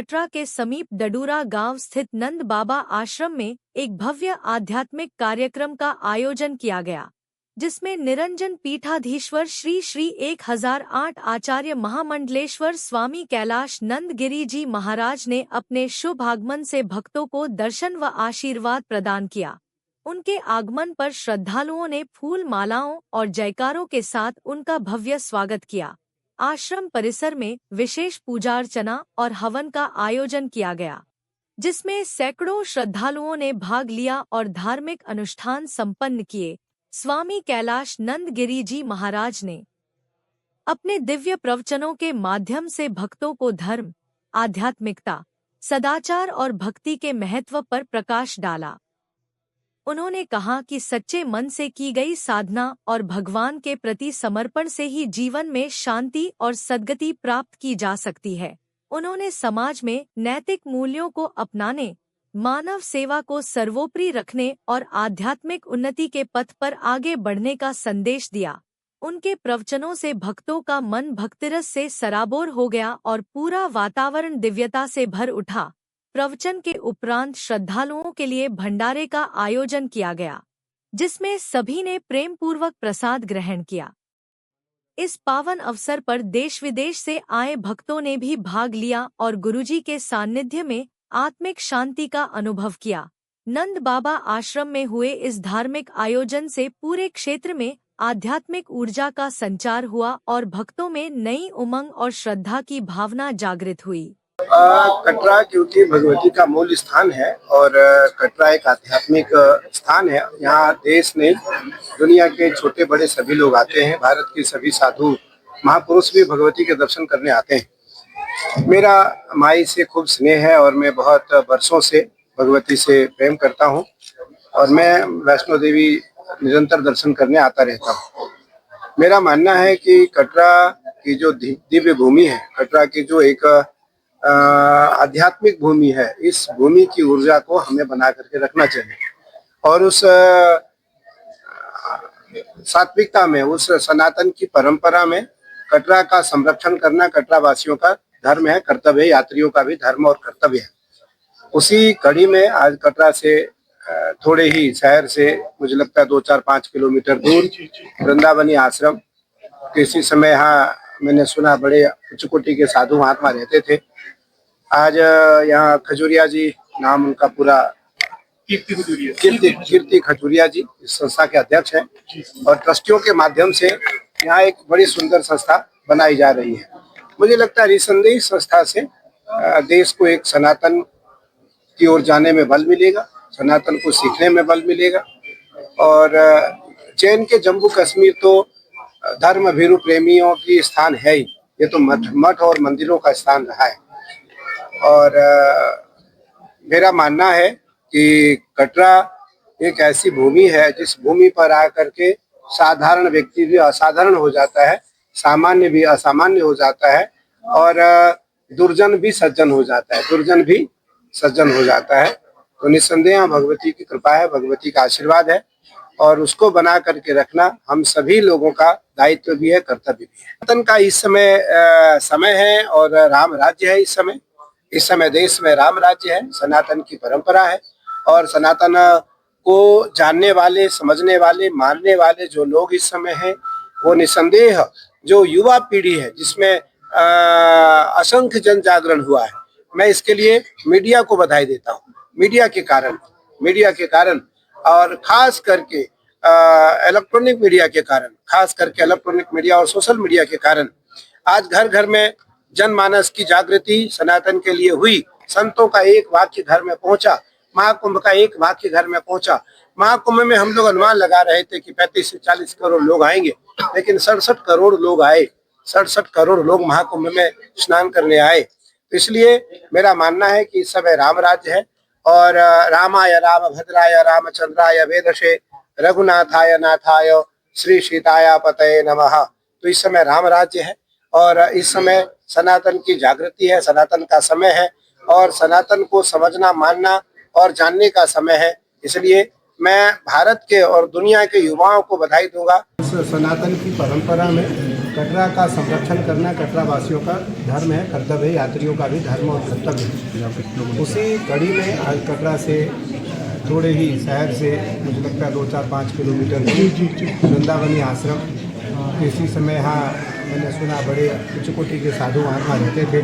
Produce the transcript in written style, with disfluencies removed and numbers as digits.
कटरा के समीप डडूरा गांव स्थित नंद बाबा आश्रम में एक भव्य आध्यात्मिक कार्यक्रम का आयोजन किया गया, जिसमें निरंजन पीठाधीश्वर श्री श्री 1008 आचार्य महामंडलेश्वर स्वामी कैलाश नंद गिरी जी महाराज ने अपने शुभ आगमन से भक्तों को दर्शन व आशीर्वाद प्रदान किया। उनके आगमन पर श्रद्धालुओं ने फूल मालाओं और जयकारों के साथ उनका भव्य स्वागत किया। आश्रम परिसर में विशेष पूजा अर्चना और हवन का आयोजन किया गया, जिसमें सैकड़ों श्रद्धालुओं ने भाग लिया और धार्मिक अनुष्ठान संपन्न किए। स्वामी कैलाश नंद गिरी जी महाराज ने अपने दिव्य प्रवचनों के माध्यम से भक्तों को धर्म, आध्यात्मिकता, सदाचार और भक्ति के महत्व पर प्रकाश डाला। उन्होंने कहा कि सच्चे मन से की गई साधना और भगवान के प्रति समर्पण से ही जीवन में शांति और सद्गति प्राप्त की जा सकती है। उन्होंने समाज में नैतिक मूल्यों को अपनाने, मानव सेवा को सर्वोपरि रखने और आध्यात्मिक उन्नति के पथ पर आगे बढ़ने का संदेश दिया। उनके प्रवचनों से भक्तों का मन भक्तिरस से सराबोर हो गया और पूरा वातावरण दिव्यता से भर उठा। प्रवचन के उपरांत श्रद्धालुओं के लिए भंडारे का आयोजन किया गया, जिसमें सभी ने प्रेम पूर्वक प्रसाद ग्रहण किया। इस पावन अवसर पर देश विदेश से आए भक्तों ने भी भाग लिया और गुरुजी के सानिध्य में आत्मिक शांति का अनुभव किया। नंद बाबा आश्रम में हुए इस धार्मिक आयोजन से पूरे क्षेत्र में आध्यात्मिक ऊर्जा का संचार हुआ और भक्तों में नई उमंग और श्रद्धा की भावना जागृत हुई। कटरा क्योंकि भगवती का मूल स्थान है और कटरा एक आध्यात्मिक स्थान है। यहाँ देश नहीं, दुनिया के छोटे बड़े सभी लोग आते हैं। भारत के सभी साधु महापुरुष भी भगवती के दर्शन करने आते हैं। मेरा माई से खूब स्नेह है और मैं बहुत वर्षों से भगवती से प्रेम करता हूँ और मैं वैष्णो देवी निरंतर दर्शन करने आता रहता हूँ। मेरा मानना है कि कटरा की जो दिव्य भूमि है, कटरा की जो एक आध्यात्मिक भूमि है, इस भूमि की ऊर्जा को हमें बना करके रखना चाहिए और उस सात्विकता में, उस सनातन की परंपरा में कटरा का संरक्षण करना कटरा वासियों का धर्म है, कर्तव्य है, यात्रियों का भी धर्म और कर्तव्य है। उसी कड़ी में आज कटरा से थोड़े ही शहर से मुझे लगता है 2-4-5 किलोमीटर दूर वृंदावनी आश्रम, किसी समय यहाँ मैंने सुना बड़े उच्च कोटि के साधु महात्मा रहते थे। आज यहाँ खजूरिया जी नाम उनका पूरा, कीर्ति खजूरिया जी इस संस्था के अध्यक्ष हैं और ट्रस्टियों के माध्यम से यहाँ एक बड़ी सुंदर संस्था बनाई जा रही है। मुझे लगता है निसंदेह इस संस्था से देश को एक सनातन की ओर जाने में बल मिलेगा, सनातन को सीखने में बल मिलेगा। और चैन के जम्मू कश्मीर तो धर्म भीरु प्रेमियों की स्थान है ही, ये तो मठ और मंदिरों का स्थान रहा है। और मेरा मानना है कि कटरा एक ऐसी भूमि है जिस भूमि पर आकर के साधारण व्यक्ति भी असाधारण हो जाता है, सामान्य भी असामान्य हो जाता है और दुर्जन भी सज्जन हो जाता है, दुर्जन भी सज्जन हो जाता है। तो निस्संदेह भगवती की कृपा है, भगवती का आशीर्वाद है और उसको बना करके रखना हम सभी लोगों का दायित्व भी है, कर्तव्य भी है। सनातन का इस समय है और राम राज्य है। इस समय देश में राम राज्य है, सनातन की परंपरा है और सनातन को जानने वाले, समझने वाले, मानने वाले जो लोग इस समय हैं, वो निसंदेह जो युवा पीढ़ी है जिसमें असंख्य जन जागरण हुआ है। मैं इसके लिए मीडिया को बधाई देता हूँ। मीडिया के कारण और खास करके इलेक्ट्रॉनिक मीडिया और सोशल मीडिया के कारण आज घर घर में जनमानस की जागृति सनातन के लिए हुई। संतों का एक वाक्य घर में पहुंचा, महाकुंभ का एक वाक्य घर में पहुंचा। महाकुंभ में हम लोग अनुमान लगा रहे थे कि 35 से 40 करोड़ लोग आएंगे, लेकिन 67 करोड़ लोग आए। 67 करोड़ लोग महाकुंभ में स्नान करने आए। तो इसलिए मेरा मानना है कि इस समय राम राज्य है और रामाय रामभद्राय रामचंद्राय वेदसे रघुनाथाय नाथाय श्री सीताय पतये नमः। तो इस समय राम राज्य है और इस समय सनातन की जागृति है, सनातन का समय है और सनातन को समझना, मानना और जानने का समय है। इसलिए मैं भारत के और दुनिया के युवाओं को बधाई दूंगा। इस सनातन की परंपरा में कटरा का संरक्षण करना कटरा वासियों का धर्म है, कर्तव्य है, यात्रियों का भी धर्म और कर्तव्य है। उसी कड़ी में आज कटरा से थोड़े ही शहर से मुझे लगता है 2-4-5 किलोमीटर वृंदावनी आश्रम, इसी समय यहाँ मैंने सुना बड़े उच्च कोटि के साधु वहाँ रहते थे।